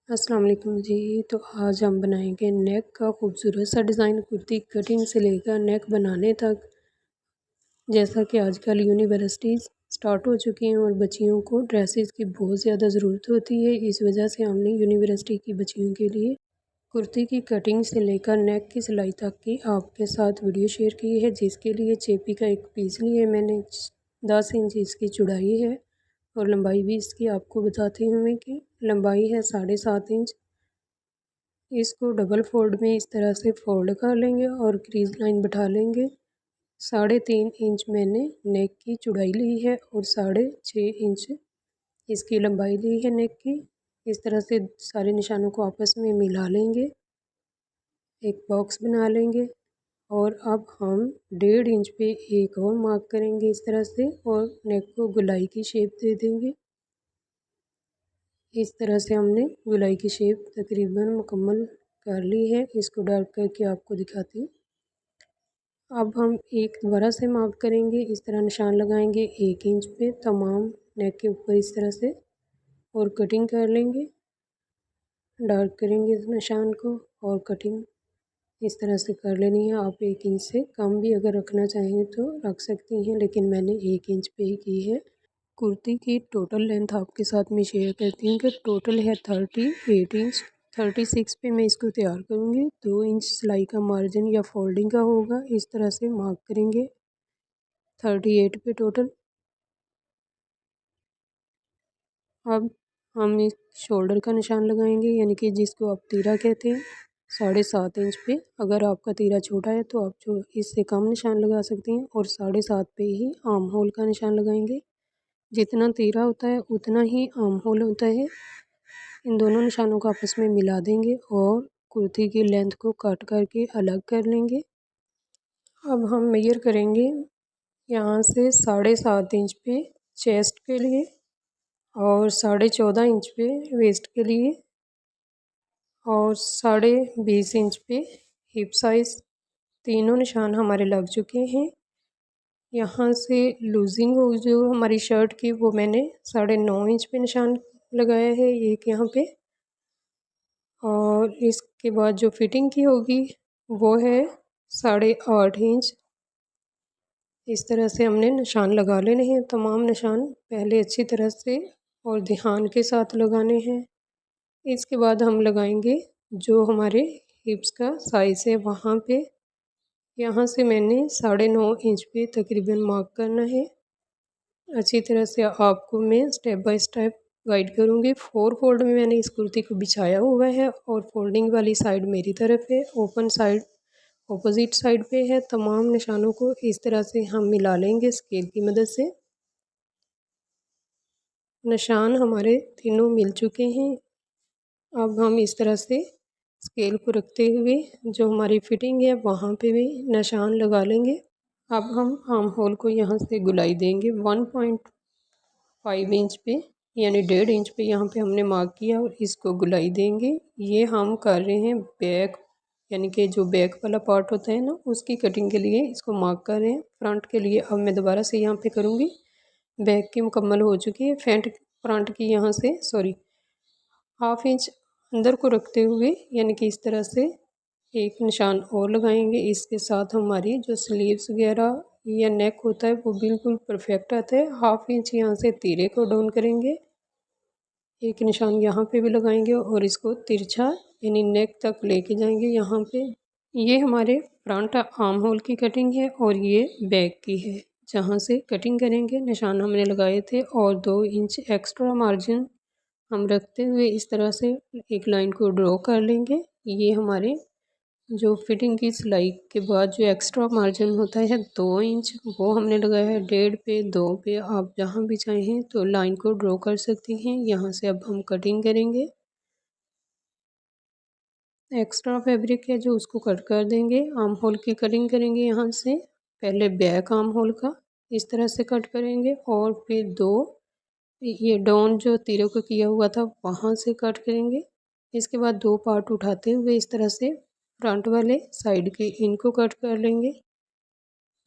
अस्सलाम वालेकुम जी। तो आज हम बनाएंगे नेक का खूबसूरत सा डिज़ाइन। कुर्ती कटिंग से लेकर नेक बनाने तक। जैसा कि आजकल यूनिवर्सिटीज़ स्टार्ट हो चुकी हैं और बच्चियों को ड्रेसेस की बहुत ज़्यादा ज़रूरत होती है। इस वजह से हमने यूनिवर्सिटी की बच्चियों के लिए कुर्ती की कटिंग से लेकर नेक की सिलाई तक की आपके साथ वीडियो शेयर की है, जिसके लिए चेपी का एक पीस लिए मैंने 10 इंच इसकी चौड़ाई है और लंबाई भी इसकी आपको बताती हूँ मैं कि लंबाई है 7.5 इंच। इसको डबल फोल्ड में इस तरह से फोल्ड कर लेंगे और क्रीज लाइन बैठा लेंगे। 3.5 इंच मैंने नेक की चौड़ाई ली है और 6.5 इंच इसकी लंबाई ली है नेक की। इस तरह से सारे निशानों को आपस में मिला लेंगे, एक बॉक्स बना लेंगे और अब हम 1.5 इंच पे एक और मार्क करेंगे इस तरह से और नेक को गोलाई की शेप दे देंगे। इस तरह से हमने गोलाई की शेप तकरीबन मुकम्मल कर ली है। इसको डार्क करके आपको दिखाती हूँ। अब हम एक दोबारा से मार्क करेंगे, इस तरह निशान लगाएंगे 1 इंच पे तमाम नेक के ऊपर इस तरह से और कटिंग कर लेंगे। डार्क करेंगे इस निशान को और कटिंग इस तरह से कर लेनी है। आप 1 इंच से कम भी अगर रखना चाहें तो रख सकती हैं, लेकिन मैंने 1 इंच पे ही की है। कुर्ती की टोटल लेंथ आपके साथ में शेयर करती हूँ कि टोटल है 38 इंच। 36 पे मैं इसको तैयार करूँगी। 2 इंच सिलाई का मार्जिन या फोल्डिंग का होगा, इस तरह से मार्क करेंगे 38 पे टोटल। अब हम इस शोल्डर का निशान लगाएंगे, यानी कि जिसको आप तीरा कहते हैं 7.5 इंच पे। अगर आपका तीरा छोटा है तो आप जो इससे कम निशान लगा सकती हैं और 7.5 पे ही आर्म होल का निशान लगाएंगे। जितना तीरा होता है उतना ही आर्म होल होता है। इन दोनों निशानों को आपस में मिला देंगे और कुर्ती की लेंथ को कट करके अलग कर लेंगे। अब हम मेजर करेंगे यहाँ से 7.5 इंच पे चेस्ट के लिए और 14.5 इंच पे वेस्ट के लिए और 20.5 इंच पे हिप साइज़। तीनों निशान हमारे लग चुके हैं। यहाँ से लूजिंग हो जो हमारी शर्ट की वो मैंने 9.5 इंच पे निशान लगाया है एक यहाँ पे, और इसके बाद जो फिटिंग की होगी वो है 8.5 इंच। इस तरह से हमने निशान लगा लेने हैं। तमाम निशान पहले अच्छी तरह से और ध्यान के साथ लगाने हैं। इसके बाद हम लगाएंगे जो हमारे हिप्स का साइज़ है वहाँ पे। यहाँ से मैंने 9.5 इंच पे तकरीबन मार्क करना है। अच्छी तरह से आपको मैं स्टेप बाय स्टेप गाइड करूँगी। 4 फोल्ड में मैंने इस कुर्ती को बिछाया हुआ है और फोल्डिंग वाली साइड मेरी तरफ है, ओपन साइड ऑपोजिट साइड पे है। तमाम निशानों को इस तरह से हम मिला लेंगे स्केल की मदद से। निशान हमारे तीनों मिल चुके हैं। अब हम इस तरह से स्केल को रखते हुए जो हमारी फिटिंग है वहाँ पे भी निशान लगा लेंगे। अब हम आर्म होल को यहाँ से गुलाई देंगे 1.5 इंच पे, यानी 1.5 इंच पे यहाँ पे हमने मार्क किया और इसको गुलाई देंगे। ये हम कर रहे हैं बैक, यानी कि जो बैक वाला पार्ट होता है ना उसकी कटिंग के लिए इसको मार्क कर रहे हैं। फ्रंट के लिए अब मैं दोबारा से यहाँ पे करूँगी। बैक की मुकम्मल हो चुकी है। फ्रंट की यहाँ से 1/2 इंच अंदर को रखते हुए, यानी कि इस तरह से एक निशान और लगाएंगे। इसके साथ हमारी जो स्लीव्स वगैरह या नेक होता है वो बिल्कुल परफेक्ट आता है। 1/2 इंच यहाँ से तीरे को डाउन करेंगे, एक निशान यहाँ पे भी लगाएंगे और इसको तिरछा यानी नेक तक लेके जाएंगे यहाँ पे। ये हमारे फ्रंट आर्म होल की कटिंग है और ये बैक की है। जहाँ से कटिंग करेंगे निशान हमने लगाए थे और 2 इंच एक्स्ट्रा मार्जिन हम रखते हुए इस तरह से एक लाइन को ड्रॉ कर लेंगे। ये हमारे जो फिटिंग की सिलाई के बाद जो एक्स्ट्रा मार्जिन होता है 2 इंच, वो हमने लगाया है 1.5 पे 2 पे। आप जहाँ भी चाहें तो लाइन को ड्रॉ कर सकती हैं। यहाँ से अब हम कटिंग करेंगे। एक्स्ट्रा फैब्रिक है जो उसको कट कर देंगे। आर्म होल की कटिंग करेंगे। यहाँ से पहले बैक आर्म होल का इस तरह से कट करेंगे और फिर दो ये डाउन जो तीरों को किया हुआ था वहाँ से कट करेंगे। इसके बाद 2 पार्ट उठाते हुए इस तरह से फ्रंट वाले साइड के इनको कट कर लेंगे।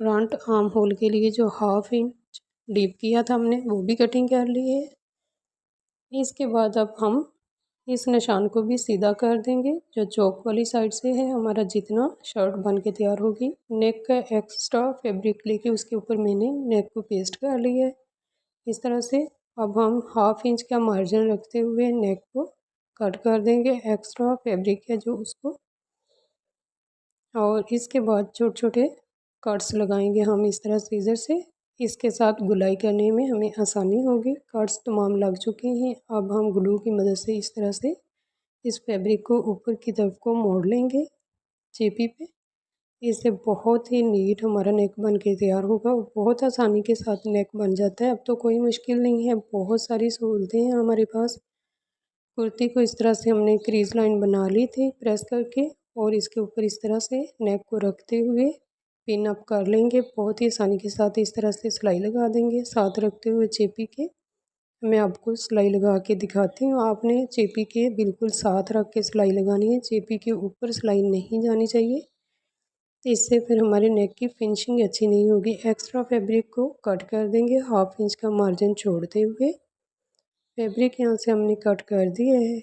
फ्रंट आर्म होल के लिए जो 1/2 इंच डीप किया था हमने वो भी कटिंग कर ली है। इसके बाद अब हम इस निशान को भी सीधा कर देंगे। जो चौक वाली साइड से है हमारा जितना शर्ट बन के तैयार होगी। नेक का एक्स्ट्रा फैब्रिक लेके उसके ऊपर मैंने नेक को पेस्ट कर लिया है इस तरह से। अब हम 1/2 इंच का मार्जिन रखते हुए नेक को कट कर देंगे, एक्स्ट्रा फैब्रिक है जो उसको। और इसके बाद छोटे छोटे कट्स लगाएंगे हम इस तरह सीजर से। इसके साथ गुलाई करने में हमें आसानी होगी। कट्स तमाम लग चुके हैं। अब हम ग्लू की मदद से इस तरह से इस फैब्रिक को ऊपर की तरफ को मोड़ लेंगे चेपी पे। इससे बहुत ही नीट हमारा नेक बन के तैयार होगा। बहुत आसानी के साथ नेक बन जाता है। अब तो कोई मुश्किल नहीं है, बहुत सारी सहूलतें हैं हमारे पास। कुर्ती को इस तरह से हमने क्रीज लाइन बना ली थी प्रेस करके, और इसके ऊपर इस तरह से नेक को रखते हुए पिन अप कर लेंगे। बहुत ही आसानी के साथ इस तरह से सिलाई लगा देंगे साथ रखते हुए चेपी के। मैं आपको सिलाई लगा के दिखाती हूँ। आपने चेपी के बिल्कुल साथ रख के सिलाई लगानी है, चेपी के ऊपर सिलाई नहीं जानी चाहिए। इससे फिर हमारे नेक की फिनिशिंग अच्छी नहीं होगी। एक्स्ट्रा फैब्रिक को कट कर देंगे 1/2 इंच का मार्जिन छोड़ते हुए। फैब्रिक यहाँ से हमने कट कर दिया है।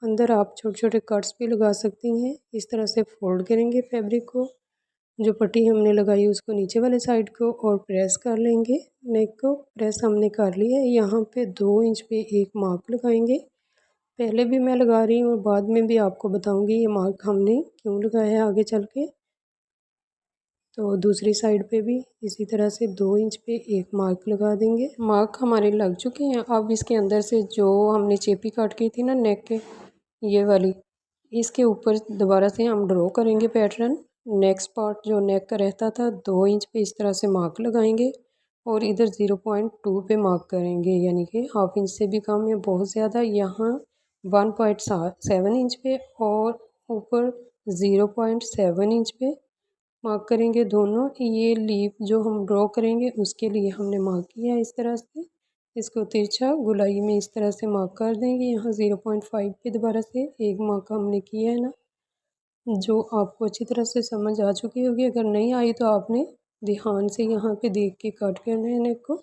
अंदर आप छोटे छोटे कट्स भी लगा सकती हैं। इस तरह से फोल्ड करेंगे फैब्रिक को। जो पट्टी हमने लगाई उसको नीचे वाले साइड को और प्रेस कर लेंगे। नेक को प्रेस हमने कर लिया है। यहाँ पे 2 इंच पे एक मार्क लगाएंगे। पहले भी मैं लगा रही हूँ और बाद में भी आपको बताऊँगी ये मार्क हमने क्यों लगाया है आगे चल के। तो दूसरी साइड पे भी इसी तरह से 2 इंच पे एक मार्क लगा देंगे। मार्क हमारे लग चुके हैं। अब इसके अंदर से जो हमने चेपी काट की थी ना नेक के, ये वाली, इसके ऊपर दोबारा से हम ड्रॉ करेंगे पैटर्न। नेक्स्ट पार्ट जो नेक का रहता था 2 इंच पे इस तरह से मार्क लगाएंगे और इधर 0.2 पे मार्क करेंगे, यानी कि 1/2 इंच से भी कम है, बहुत ज़्यादा। यहाँ 1.7 इंच पे और ऊपर 0.7 इंच पे मार्क करेंगे दोनों। ये लीफ जो हम ड्रॉ करेंगे उसके लिए हमने मार्क किया है इस तरह से। इसको तिरछा गुलाई में इस तरह से मार्क कर देंगे। यहाँ 0.5 पे दोबारा से एक मार्क हमने किया है ना, जो आपको अच्छी तरह से समझ आ चुकी होगी। अगर नहीं आई तो आपने ध्यान से यहाँ पे देख के कट करना है नेक को।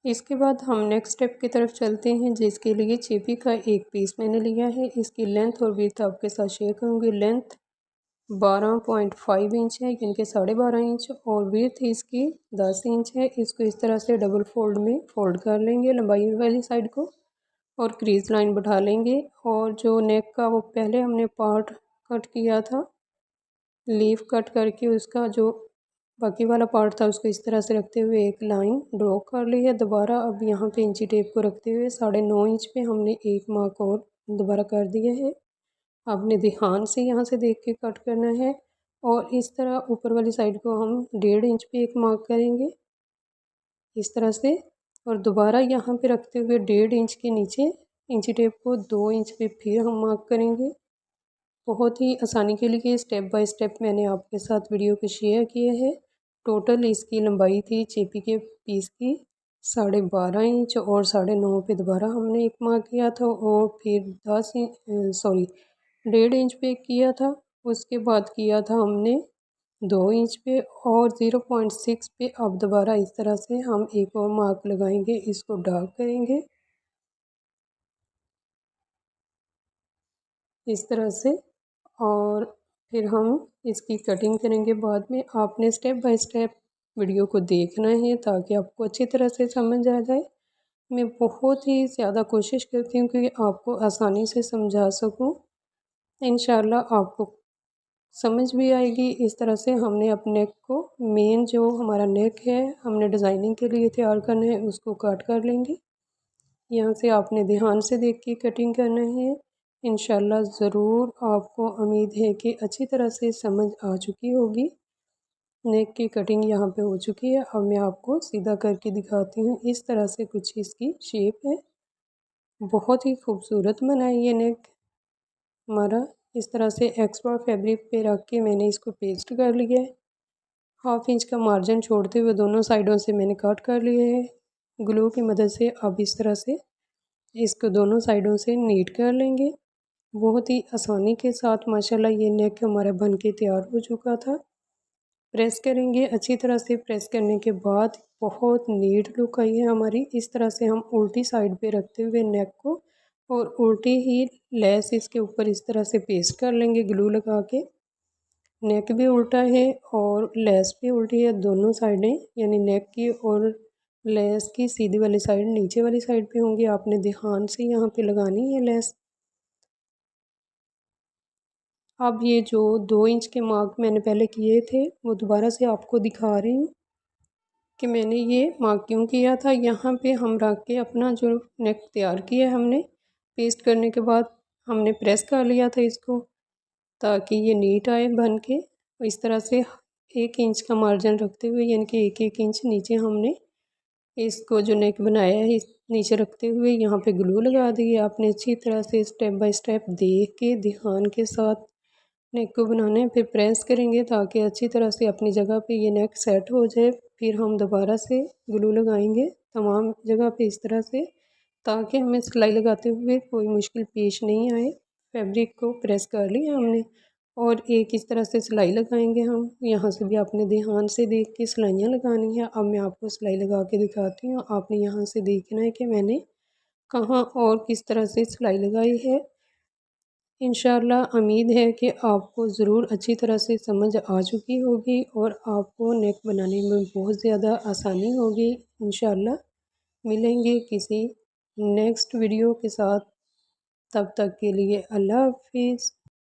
इसके बाद हम नेक्स्ट स्टेप की तरफ चलते हैं, जिसके लिए चेपी का एक पीस मैंने लिया है। इसकी लेंथ और विड्थ आपके साथ शेयर करूँगी। लेंथ 12.5 इंच है, यानी कि 12.5 इंच, और विड्थ इसकी 10 इंच है। इसको इस तरह से डबल फोल्ड में फोल्ड कर लेंगे लंबाई वाली साइड को और क्रीज लाइन बढ़ा लेंगे। और जो नेक का वो पहले हमने पार्ट कट किया था लीफ कट करके, उसका जो बाकी वाला पार्ट था उसको इस तरह से रखते हुए एक लाइन ड्रॉ कर ली है दोबारा। अब यहाँ पे इंची टेप को रखते हुए 9.5 इंच पे हमने एक मार्क और दोबारा कर दिया है। आपने ध्यान से यहाँ से देख के कट करना है। और इस तरह ऊपर वाली साइड को हम 1.5 इंच पे एक मार्क करेंगे इस तरह से, और दोबारा यहाँ पे रखते हुए 1.5 इंच के नीचे इंची टेप को 2 इंच पे फिर हम मार्क करेंगे। बहुत ही आसानी के लिए स्टेप बाय स्टेप मैंने आपके साथ वीडियो को शेयर किए हैं। टोटल इसकी लंबाई थी चेपी के पीस की 12.5 इंच, और 9.5 पे दोबारा हमने एक मार्क किया था और फिर 1.5 इंच पे किया था। उसके बाद किया था हमने 2 इंच पे और 0.6 पे। अब दोबारा इस तरह से हम एक और मार्क लगाएंगे, इसको डार्क करेंगे इस तरह से, और फिर हम इसकी कटिंग करेंगे बाद में। आपने स्टेप बाय स्टेप वीडियो को देखना है ताकि आपको अच्छी तरह से समझ आ जाए। मैं बहुत ही ज़्यादा कोशिश करती हूँ कि आपको आसानी से समझा सकूँ। इंशाल्लाह आपको समझ भी आएगी। इस तरह से हमने अपने नेक को, मेन जो हमारा नेक है हमने डिज़ाइनिंग के लिए तैयार करना है, उसको कट कर लेंगे। यहाँ से आपने ध्यान से देख के कटिंग करना है। इंशाल्लाह ज़रूर आपको उम्मीद है कि अच्छी तरह से समझ आ चुकी होगी। नेक की कटिंग यहाँ पे हो चुकी है। अब मैं आपको सीधा करके दिखाती हूँ। इस तरह से कुछ इसकी शेप है। बहुत ही खूबसूरत बना है ये नेक हमारा। इस तरह से एक्स्ट्रा फैब्रिक पे रख के मैंने इसको पेस्ट कर लिया है। 1/2 इंच का मार्जिन छोड़ते हुए दोनों साइडों से मैंने कट कर लिए है ग्लू की मदद से। अब इस तरह से इसको दोनों साइडों से नीट कर लेंगे। बहुत ही आसानी के साथ माशाल्लाह ये नेक हमारा बन के तैयार हो चुका था। प्रेस करेंगे अच्छी तरह से। प्रेस करने के बाद बहुत नीट लुक आई है हमारी। इस तरह से हम उल्टी साइड पे रखते हुए नेक को और उल्टी ही लेस इसके ऊपर इस तरह से पेस्ट कर लेंगे ग्लू लगा के। नेक भी उल्टा है और लेस भी उल्टी है, दोनों साइडें यानी नेक की और लेस की सीधी वाली साइड नीचे वाली साइड पे होंगी। आपने ध्यान से यहाँ पे लगानी है लेस। अब ये जो 2 इंच के मार्क मैंने पहले किए थे वो दोबारा से आपको दिखा रही हूँ कि मैंने ये मार्क क्यों किया था। यहाँ पे हम रख के अपना जो नेक तैयार किया है हमने, पेस्ट करने के बाद हमने प्रेस कर लिया था इसको ताकि ये नीट आए बन के। इस तरह से 1 इंच का मार्जिन रखते हुए यानी कि 1-1 इंच नीचे हमने इसको जो नेक बनाया है इस नीचे रखते हुए यहाँ पे ग्लू लगा दी है। आपने अच्छी तरह से स्टेप बाय स्टेप देख के ध्यान के साथ नेक को बनाना है। फिर प्रेस करेंगे ताकि अच्छी तरह से अपनी जगह पे ये नेक सेट हो जाए। फिर हम दोबारा से ग्लू लगाएंगे तमाम जगह पे इस तरह से, ताकि हमें सिलाई लगाते हुए कोई मुश्किल पेश नहीं आए। फैब्रिक को प्रेस कर लिया हमने और एक इस तरह से सिलाई लगाएंगे हम। यहाँ से भी आपने ध्यान से देख के सिलाइयाँ लगानी है। अब मैं आपको सिलाई लगा के दिखाती हूँ। आपने यहाँ से देखना है कि मैंने कहाँ और किस तरह से सिलाई लगाई है। इंशाल्लाह उम्मीद है कि आपको ज़रूर अच्छी तरह से समझ आ चुकी होगी और आपको नेक बनाने में बहुत ज़्यादा आसानी होगी। इंशाल्लाह मिलेंगे किसी नेक्स्ट वीडियो के साथ, तब तक के लिए अल्लाह हाफिज़।